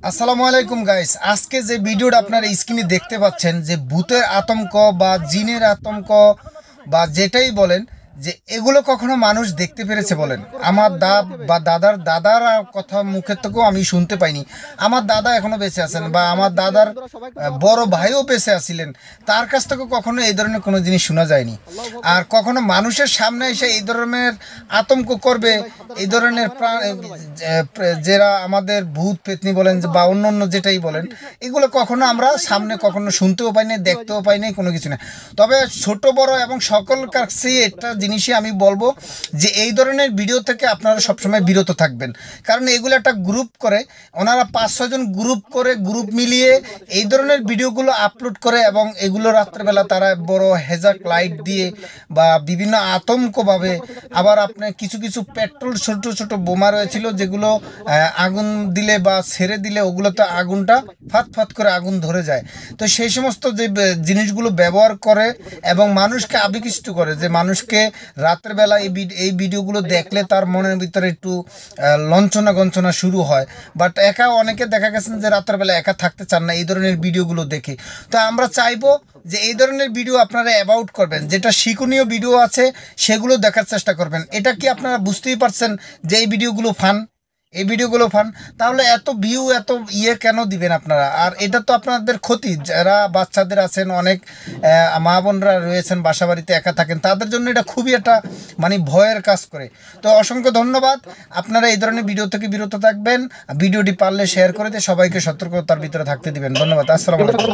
আসসালামু আলাইকুম গাইস, আজকে যে ভিডিওটা আপনারা স্ক্রিনে দেখতে পাচ্ছেন যে ভূতের আতঙ্ক বা জিনের আতঙ্ক বা যেটাই বলেন, যে এগুলো কখনো মানুষ দেখতে পেরেছে বলেন? আমার দাদার কথা মুখের থেকেও আমি শুনতে পাইনি। আমার দাদা এখনো বেঁচে আছেন বা আমার দাদার বড় ভাইও বেঁচে আছিলেন, তার কাছ থেকে কখনো এই ধরনের কোনো জিনিস শোনা যায়নি। আর কখনো মানুষের সামনে এসে এই ধরনের আতঙ্ক করবে, এই ধরনের যারা আমাদের ভূত পেতনি বলেন বা অন্য অন্য যেটাই বলেন, এগুলো কখনো আমরা সামনে কখনো শুনতেও পাইনি, দেখতেও পাইনি, কোনো কিছু না। তবে ছোট বড় এবং সকল কাছেই একটা জিনিসই আমি বলবো যে এই ধরনের ভিডিও থেকে আপনারা সবসময় বিরত থাকবেন। কারণ এগুলো একটা গ্রুপ করে, ওনারা 5-6 জন গ্রুপ মিলিয়ে এই ধরনের ভিডিওগুলো আপলোড করে এবং এগুলো রাত্রেবেলা তারা বড় হেজাক লাইট দিয়ে বা বিভিন্ন আতঙ্কভাবে, আবার আপনার কিছু কিছু পেট্রোল ছোট ছোট বোমা রয়েছিল যেগুলো আগুন দিলে বা ছেড়ে দিলে ওগুলোতে আগুনটা ফাত করে আগুন ধরে যায়। তো সেই সমস্ত যে জিনিসগুলো ব্যবহার করে এবং মানুষকে আবিষ্ট করে, যে মানুষকে রাতের বেলা এই ভিডিওগুলো দেখলে তার মনের ভিতরে একটু লঞ্চনা গঞ্চনা শুরু হয়। বাট অনেকে দেখা গেছেন যে রাতের বেলা একা থাকতে চান না এই ধরনের ভিডিওগুলো দেখে। তো আমরা চাইবো যে এই ধরনের ভিডিও আপনারা অ্যাভয়েড করবেন, যেটা শিক্ষণীয় ভিডিও আছে সেগুলো দেখার চেষ্টা করবেন। এটা কি আপনারা বুঝতেই পারছেন যে এই ভিডিওগুলো ফান? তাহলে এত ভিউ এত কেন দিবেন আপনারা? আর এটা তো আপনাদের ক্ষতি। যারা বাচ্চাদের আছেন, অনেক মা বোনরা রয়েছেন বাসা বাড়িতে একা থাকেন, তাদের জন্য এটা খুবই একটা ভয়ের কাজ করে। তো অসংখ্য ধন্যবাদ। আপনারা এই ধরনের ভিডিও থেকে বিরত থাকবেন। ভিডিওটি পারলে শেয়ার করে দিয়ে সবাইকে সতর্কতার ভিতরে থাকতে দিবেন। ধন্যবাদ। আসসালামু আলাইকুম।